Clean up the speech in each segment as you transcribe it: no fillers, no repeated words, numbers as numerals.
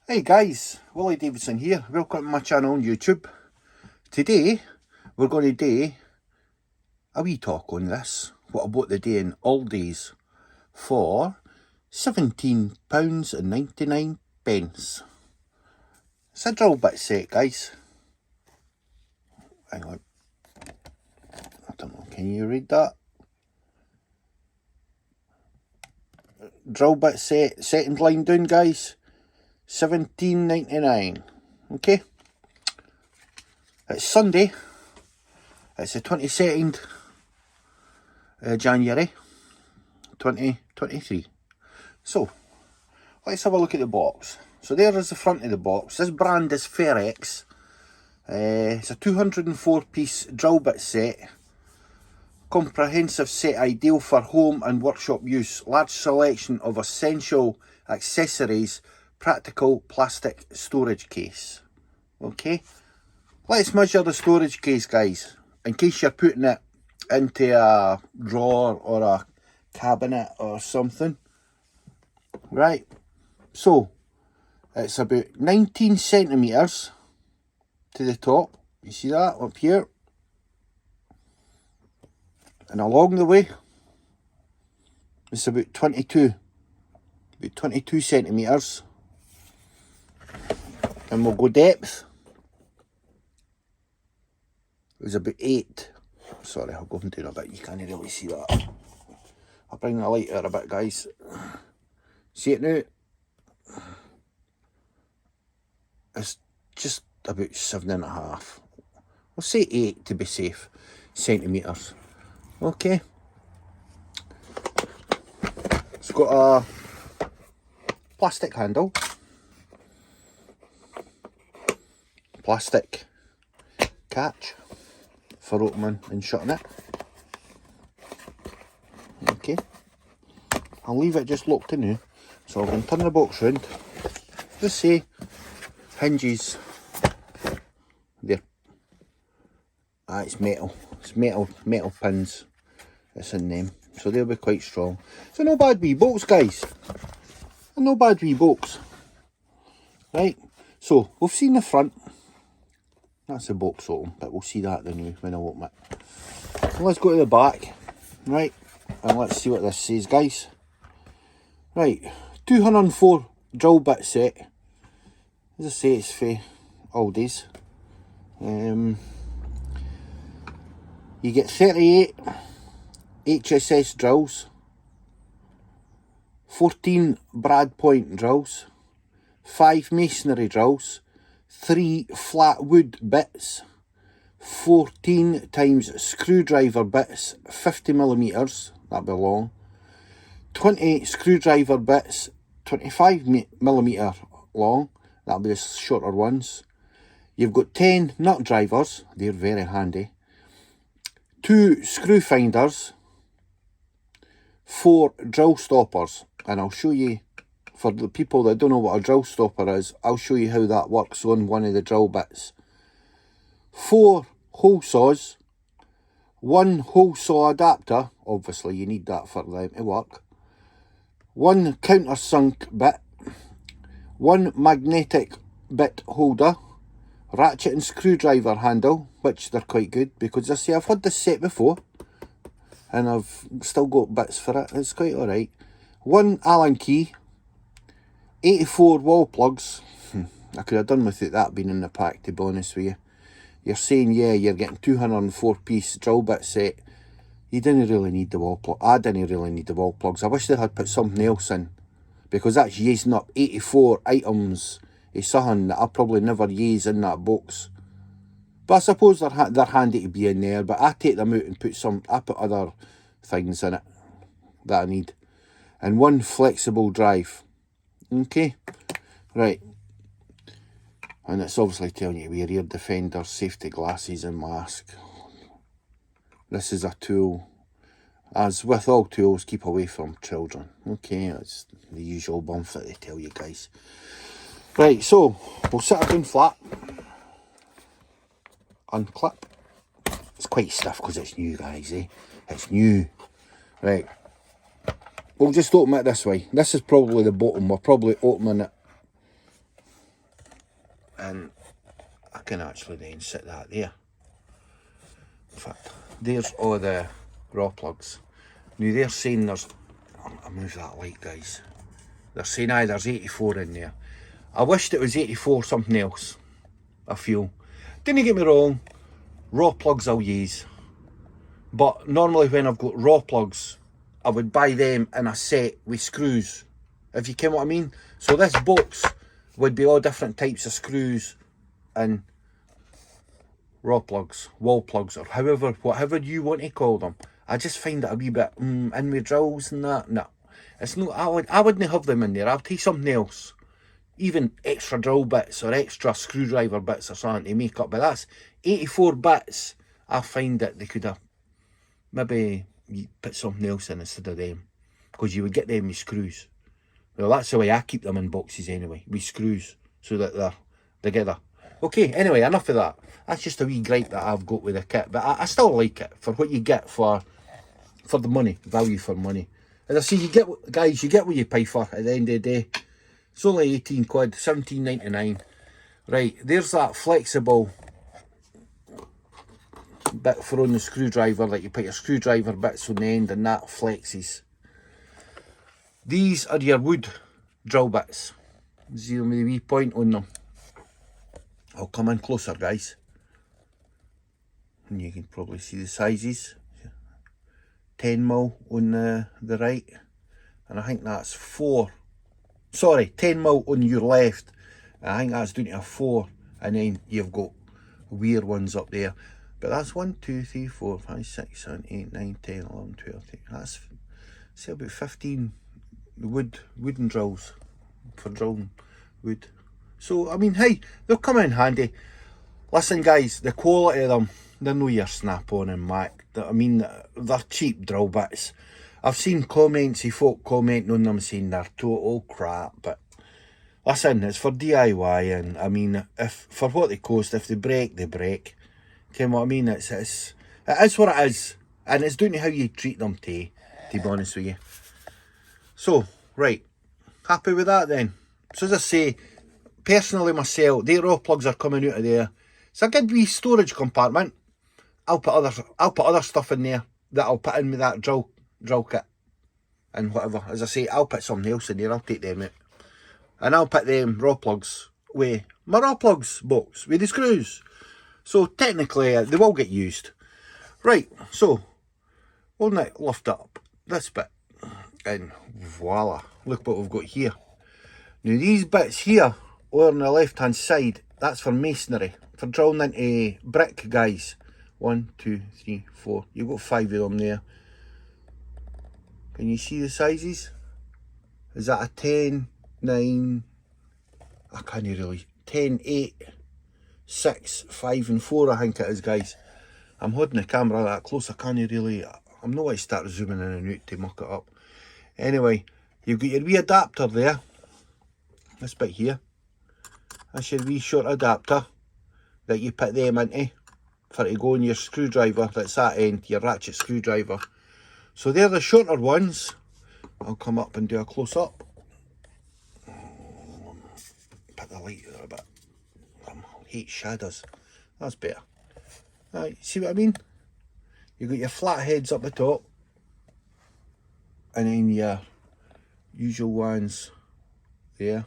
Hey guys, Willie Davidson here. Welcome to my channel on YouTube. Today we're going to do a wee talk on this. What I bought the day in Aldi's for £17.99. It's a drill bit set, guys. Hang on. I don't know, can you read that? Drill bit set, second line down, guys. £17.99. Okay, it's Sunday, it's the 22nd January 2023. So let's have a look at the box. So there is the front of the box. This brand is Ferrex. It's a 204 piece drill bit set, comprehensive set ideal for home and workshop use, large selection of essential accessories, practical plastic storage case. Okay, let's measure the storage case, guys, in case you're putting it into a drawer or a cabinet or something. Right, so it's about 19 centimetres to the top. You see that up here, and along the way it's about 22 centimetres. And we'll go depth. It was about 8. Sorry, I'll go and do a bit. You can't really see that. I'll bring the light out a bit, guys. See it now? It's just about 7.5. We'll say 8 to be safe. Centimetres. Okay. It's got a plastic handle. Plastic catch for opening and shutting it. Okay, I'll leave it just locked in now. So I'm going to turn the box round. Just say hinges there. It's metal. It's metal pins. It's in them, so they'll be quite strong. So no bad wee bolts, guys. No bad wee bolts. Right. So we've seen the front. That's the box open, but we'll see that then when I open it. So let's go to the back, right, and let's see what this says, guys. Right, 204 drill bit set. As I say, it's for Aldi's. You get 38 HSS drills, 14 brad point drills, 5 masonry drills, 3 flat wood bits, 14 times screwdriver bits, 50mm, that'll be long, 20 screwdriver bits, 25mm long, that'll be the shorter ones. You've got 10 nut drivers, they're very handy, 2 screw finders, 4 drill stoppers, and I'll show you. For the people that don't know what a drill stopper is, I'll show you how that works on one of the drill bits. 4 hole saws, 1 hole saw adapter, obviously you need that for them to work, 1 countersunk bit, 1 magnetic bit holder, ratchet and screwdriver handle, which they're quite good because I say I've had this set before and I've still got bits for it. It's quite alright. 1 Allen key, 84 wall plugs. I could have done without that being in the pack, to be honest with you. You're saying, yeah, you're getting 204 piece drill bit set. You didn't really need the wall plug. I didn't really need the wall plugs. I wish they had put something else in, because that's using up 84 items of something that I probably never use in that box. But I suppose they're handy to be in there, but I take them out and I put other things in it that I need. And 1 flexible drive. Okay, right, and it's obviously telling you to wear ear defenders, safety glasses and mask. This is a tool. As with all tools, keep away from children. Okay, it's the usual bump that they tell you, guys. Right, so we'll sit it down flat, unclip. It's quite stiff because it's new, guys, eh? It's new. Right. We'll just open it this way. This is probably the bottom. We're probably opening it and I can actually then sit that there. In fact, there's all the raw plugs. Now they're saying there's, I'll move that light, guys. They're saying aye, there's 84 in there. I wished it was 84 something else, I feel. Didn't get me wrong, raw plugs I'll use. But normally when I've got raw plugs, I would buy them in a set with screws, if you get what I mean. So this box would be all different types of screws and raw plugs, wall plugs, or whatever you want to call them. I just find it a wee bit in with drills and that. No, it's not. I wouldn't have them in there. I'll take something else, even extra drill bits or extra screwdriver bits or something to make up. But that's 84 bits. I find that they could have maybe put something else in instead of them, because you would get them with screws. Well, that's the way I keep them in boxes anyway, with screws, so that they're together. Okay, anyway, enough of that. That's just a wee gripe that I've got with the kit, but I still like it for what you get for the money, value for money. As I say, you get, guys, you get what you pay for at the end of the day. It's only 18 quid, 17.99. Right, there's that flexible bit for on the screwdriver, that you put your screwdriver bits on the end and that flexes. These are your wood drill bits. See them with a wee point on them. I'll come in closer, guys, and you can probably see the sizes. 10mm on the right, and I think that's 4. Sorry, 10mm on your left. I think that's down to a 4, and then you've got weird ones up there. But that's 1, 2, 3, 4, 5, 6, 7, 8, 9, 10, 11, 12, 13. That's, say, about 15 wooden drills for drilling wood. So, I mean, hey, they'll come in handy. Listen, guys, the quality of them, they're no your Snap-on and Mac. I mean, they're cheap drill bits. I've seen comments of folk commenting on them saying they're total crap, but listen, it's for DIY, and I mean, if for what they cost, if they break, they break. You know what I mean? It is what it is, and it's down to how you treat them, to be honest with you. So, right, happy with that then. So as I say, personally myself, the raw plugs are coming out of there. It's a good wee storage compartment. I'll put other stuff in there that I'll put in with that drill kit and whatever. As I say, I'll put something else in there. I'll take them out, and I'll put them raw plugs with my raw plugs box with the screws. So technically, they will get used. Right. So we'll now lift up this bit, and voila! Look what we've got here. Now these bits here on the left hand side, that's for masonry, for drilling into brick, guys. 1, 2, 3, 4. You've got 5 of them there. Can you see the sizes? Is that a 10, 9? I can't really. 10, 8, 6, 5 and 4, I think it is, guys. I'm holding the camera that close, I can't really. I'm not going to start zooming in and out to muck it up. Anyway, you've got your wee adapter there. This bit here. That's your wee short adapter that you put them into for to go on your screwdriver. That's that end, your ratchet screwdriver. So they're the shorter ones. I'll come up and do a close up. Put the light there a bit. I hate shadows. That's better. Right, see what I mean? You've got your flat heads up the top, and then your usual ones there,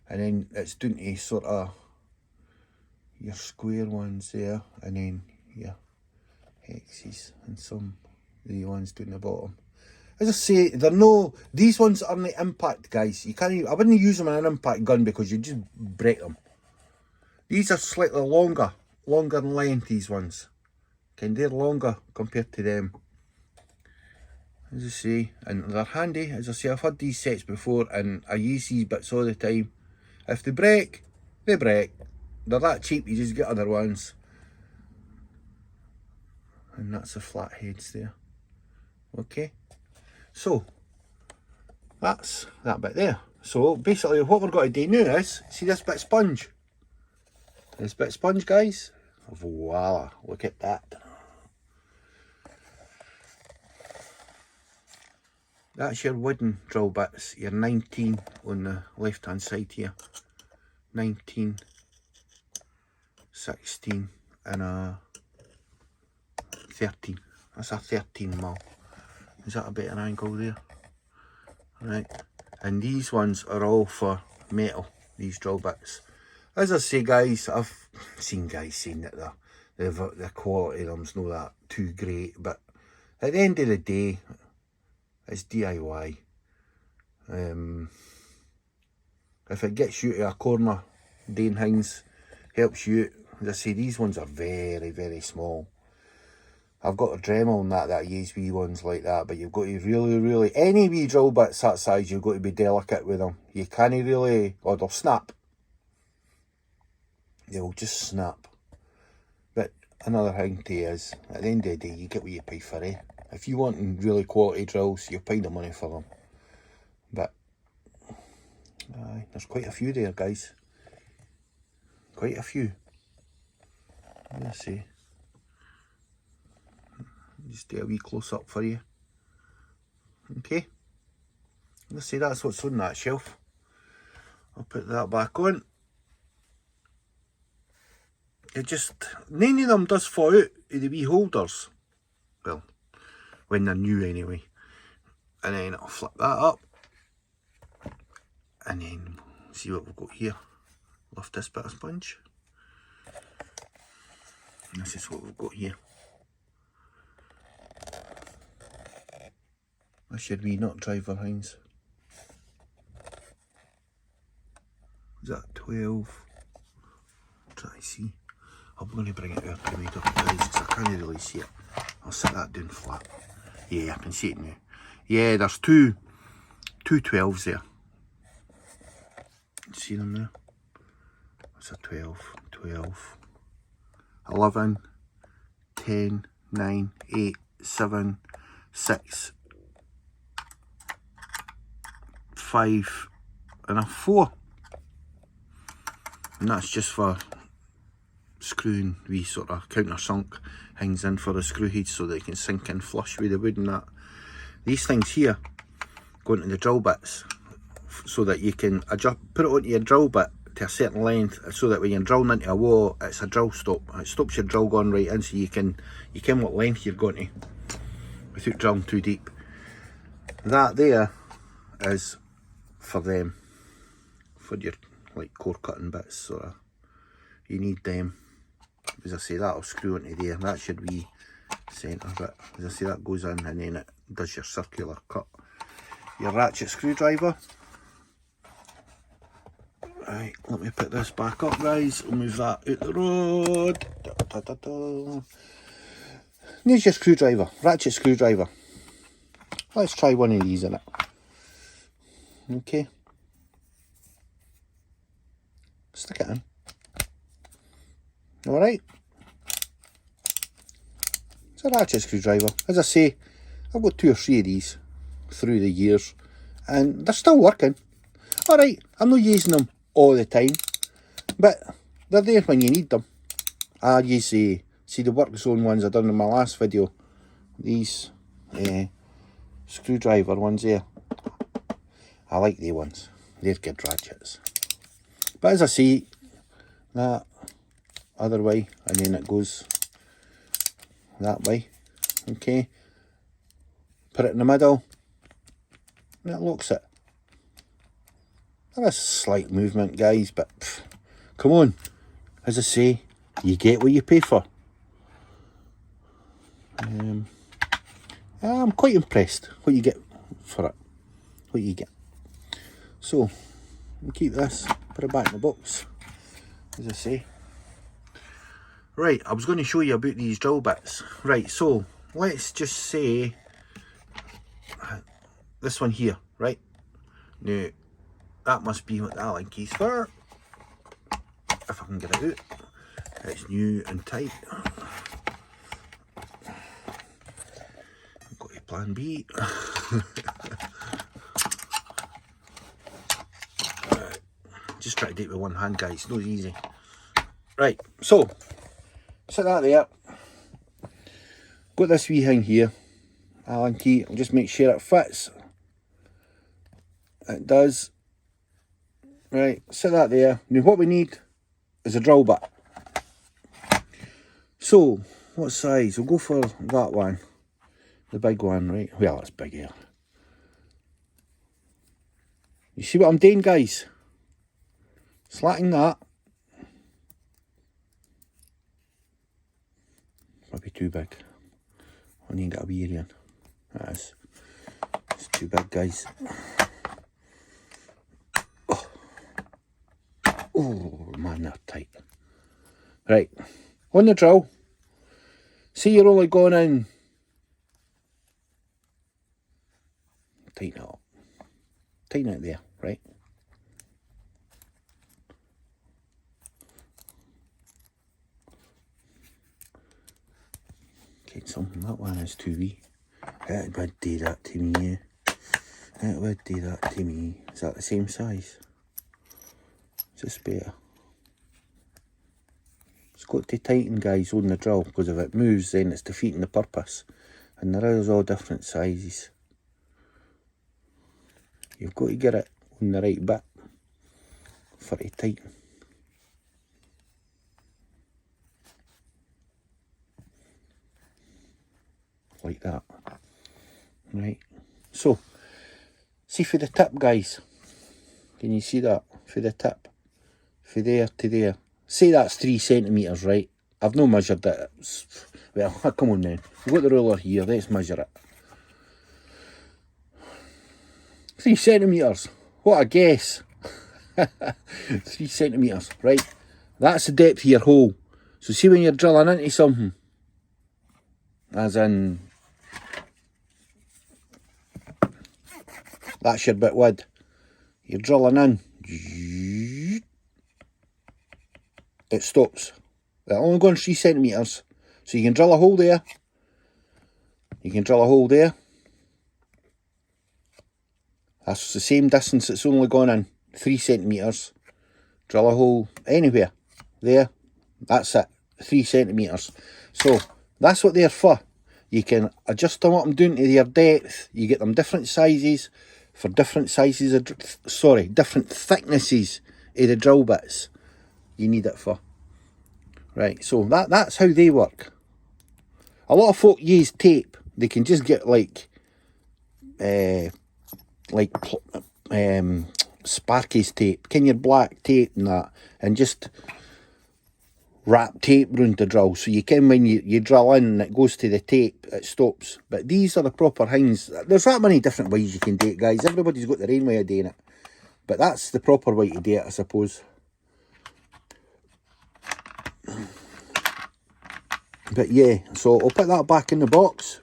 and then it's down to sort of your square ones there, and then your hexes and some of the ones down the bottom. As I say, these ones aren't the impact, guys. You can't. I wouldn't use them in an impact gun because you just break them. These are slightly longer in length, these ones. Okay, they're longer compared to them. As I say, and they're handy. As I say, I've had these sets before and I use these bits all the time. If they break, they break. They're that cheap, you just get other ones. And that's the flat heads there. Okay, so that's that bit there. So basically what we're going to do now is, see this bit of sponge? This bit of sponge, guys? Voila, look at that. That's your wooden drill bits, your 19 on the left hand side here. 19 16 and a 13. That's a 13mm. Is that a better angle there? Right. And these ones are all for metal, these drill bits. As I say, guys, I've seen guys saying that the quality of them's not that too great, but at the end of the day, it's DIY. If it gets you to a corner doing things, helps you. As I say, these ones are very, very small. I've got a Dremel and that I use wee ones like that, but you've got to really, any wee drill bits that size, you've got to be delicate with them. You can't really, or they'll snap. They'll just snap. But another thing to you is, at the end of the day, you get what you pay for, eh? If you want really quality drills, you'll pay the money for them. But, there's quite a few there, guys. Quite a few. Let's see. Just do a wee close up for you. Okay. Let's see, that's what's on that shelf. I'll put that back on. It just, none of them does fall out of the wee holders. Well, when they're new anyway. And then I'll flip that up. And then see what we've got here. Lift this bit of sponge. And this is what we've got here. That's your wee nut driver, Heinz. Is that 12? Try to see. I'm going to bring it out to me, guys, because I can't really see it. I'll set that down flat. Yeah, I can see it now. Yeah, there's two 12s there. See them there? That's a 12, 12, 11, 10, 9, 8, 7, 6, 5 and a 4. And that's just for screwing wee sort of countersunk things in for the screw heads so they can sink in flush with the wood and that. These things here go into the drill bits so that you can adjust, put it onto your drill bit to a certain length so that when you're drilling into a wall, it's a drill stop. It stops your drill going right in so you can what length you're going to without drilling too deep. That there is for them, for your like core cutting bits, sort of. You need them. As I say, that'll screw into there. That's your wee centre bit. As I say, that goes in and then it does your circular cut. Your ratchet screwdriver. Right, let me put this back up, guys. We'll move that out the road. There's your screwdriver, ratchet screwdriver. Let's try one of these in it. Okay. Stick it in. Alright. It's a ratchet screwdriver. As I say, I've got 2 or 3 of these through the years and they're still working. Alright, I'm not using them all the time, but they're there when you need them. I use see the work zone ones I done in my last video. These screwdriver ones there. I like these ones. They're good ratchets. But as I say, that other way, and then it goes that way. Okay. Put it in the middle. And it locks it. That's a slight movement, guys, but come on. As I say, you get what you pay for. I'm quite impressed what you get for it. What you get. So, we'll keep this, put it back in the box, as I say. Right, I was going to show you about these drill bits. Right, so, let's just say, this one here, right? Now, that must be what the Allen key's for. If I can get it out. It's new and tight. I've got a plan B. Just try to do it with one hand, guys. It's not easy. Right, so set that there. Got this wee thing here. Allen key. I'll just make sure it fits. It does. Right, set that there. Now what we need is a drill bit. So, what size? We'll go for that one. The big one, right? Well, it's big here. You see what I'm doing, guys? Slacking that. Might be too big. I need to get a wee area in. That is. It's too big, guys. Oh, man, they're tight. Right. On the drill. See, you're only going in. Tighten it up. Tighten it there, right? Get something. That one is too wee. It would do that to me, yeah. It would do that to me. Is that the same size? Is this better? It's got to tighten, guys, on the drill, because if it moves, then it's defeating the purpose. And there is all different sizes. You've got to get it on the right bit for it to tighten. Like that. Right. So, see for the tip, guys. Can you see that? For the tip. For there to there. Say that's 3 centimetres, right? I've no measured it. Well, come on then. We've got the ruler here. Let's measure it. 3 centimetres. What a guess. 3 centimetres, right? That's the depth of your hole. So see when you're drilling into something, as in, that's your bit wood. You're drilling in. It stops. It's only going 3 centimetres. So you can drill a hole there. You can drill a hole there. That's the same distance it's only gone in. 3 centimetres. Drill a hole anywhere. There. That's it. 3 centimetres. So that's what they're for. You can adjust them up and down to their depth. You get them different sizes for different sizes of, different thicknesses of the drill bits you need it for. Right, so that's how they work. A lot of folk use tape. They can just get like Sparky's tape, can your black tape and that, and just wrap tape round the drill, so you can, when you drill in and it goes to the tape, it stops. But these are the proper things. There's that many different ways you can do it, guys. Everybody's got their own way of doing it, but that's the proper way to do it, I suppose. But yeah, so I'll put that back in the box.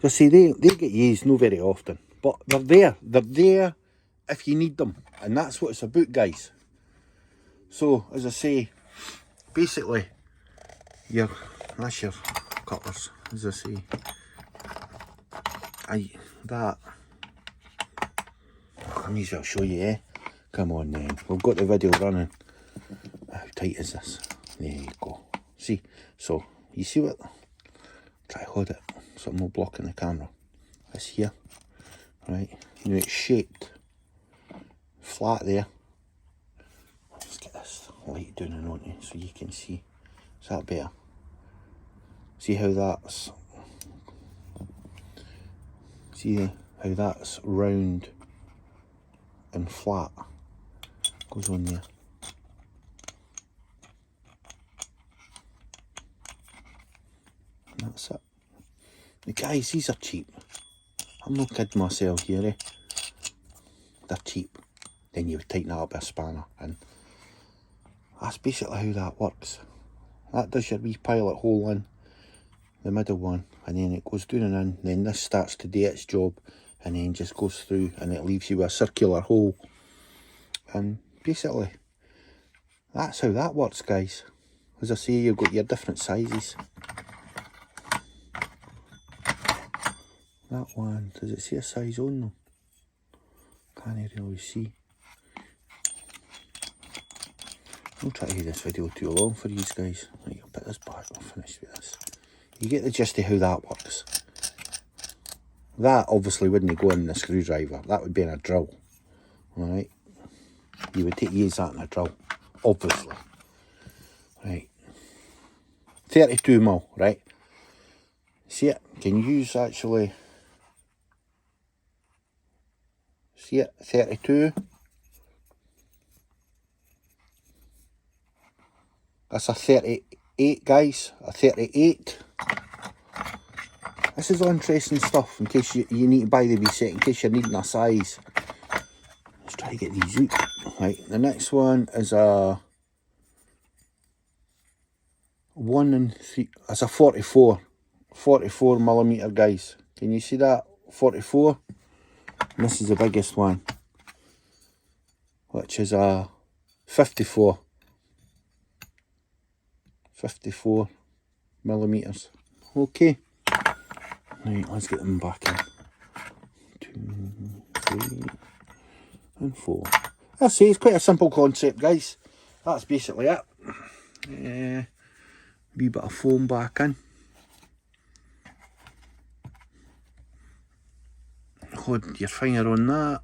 Just see, they get used not very often, but they're there. They're there if you need them, and that's what it's about, guys. So, as I say, basically, that's your cutters, as I say. I may as well show you, eh? Come on then, we've got the video running. How tight is this? There you go. See, so, you see what? Try to hold it so I'm not blocking the camera. This here, right? Now it's shaped flat there. Let's get this light down and on it so you can see. Is that better? See how that's round and flat goes on there. And that's it. The guys, these are cheap. I'm not kidding myself here, eh? They're cheap. Then you would tighten that up with a spanner, and that's basically how that works. That does your wee pilot hole in, the middle one, and then it goes down and in, then this starts to do its job, and then just goes through, and it leaves you with a circular hole. And basically, that's how that works, guys. As I say, you've got your different sizes. That one, does it say a size on them? Can't really see. I'll try to do this video too long for you guys. Right, I'll put this back, I'll finish with this. You get the gist of how that works. That obviously wouldn't go in the screwdriver, that would be in a drill. Alright, you would use that in a drill. obviously. Right. 32mm, right? See it? Can use actually. See it? 32. That's a 38, guys. A 38. This is interesting stuff in case you need to buy the wee set, in case you're needing a size. Let's try to get these out. Right, the next one is a 1 and 3. That's a 44. 44mm, guys. Can you see that? 44. And this is the biggest one, which is a 54. 54mm. Okay. Right, let's get them back in. 2, 3, and 4. I say it's quite a simple concept, guys. That's basically it. Wee bit of foam back in. Hold your finger on that,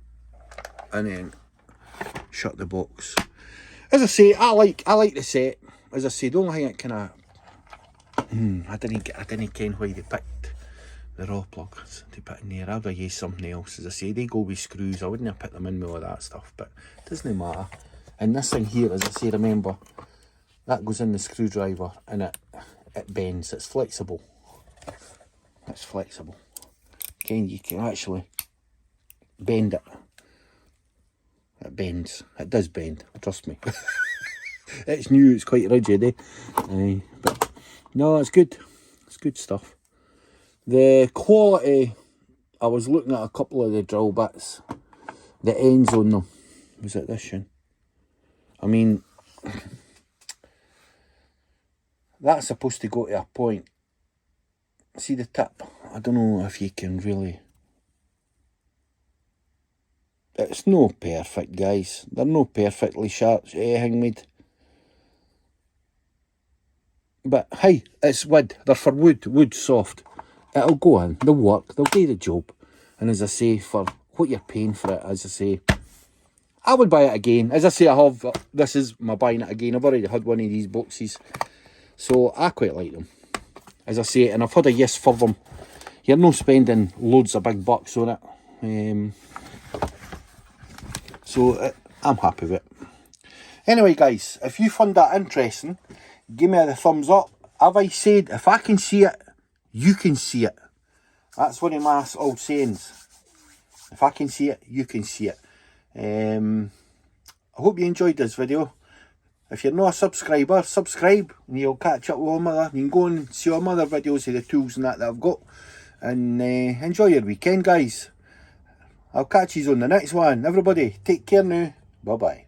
and then shut the box. As I say, I like the set. As I say, the only thing it kind of I didn't ken why they picked the raw plugs to put in there. I would have used something else. As I say, they go with screws. I wouldn't have put them in with all that stuff, but it doesn't matter. And this thing here, as I say, remember, that goes in the screwdriver and it bends. It's flexible. It's flexible. Okay, you can actually bend it. It bends. It does bend, trust me. It's new, it's quite rigid, eh? But no, it's good. It's good stuff. The quality, I was looking at a couple of the drill bits, the ends on them. Was it this one? I mean, that's supposed to go to a point. See the tip? I don't know if you can really. It's no perfect, guys. They're no perfectly sharp handmade. But hey, it's wood. They're for wood. Wood soft. It'll go in. They'll work. They'll do the job. And as I say, for what you're paying for it, as I say, I would buy it again. As I say, this is my buying it again. I've already had one of these boxes. So I quite like them. As I say, and I've had a yes for them. You're not spending loads of big bucks on it. So I'm happy with it. Anyway, guys, if you find that interesting, give me the thumbs up. Have I said, if I can see it, you can see it. That's one of my old sayings. If I can see it, you can see it. I hope you enjoyed this video. If you're not a subscriber, subscribe and you'll catch up with all my other. You can go and see all my other videos of the tools and that I've got. And enjoy your weekend, guys. I'll catch you on the next one. Everybody, take care now. Bye-bye.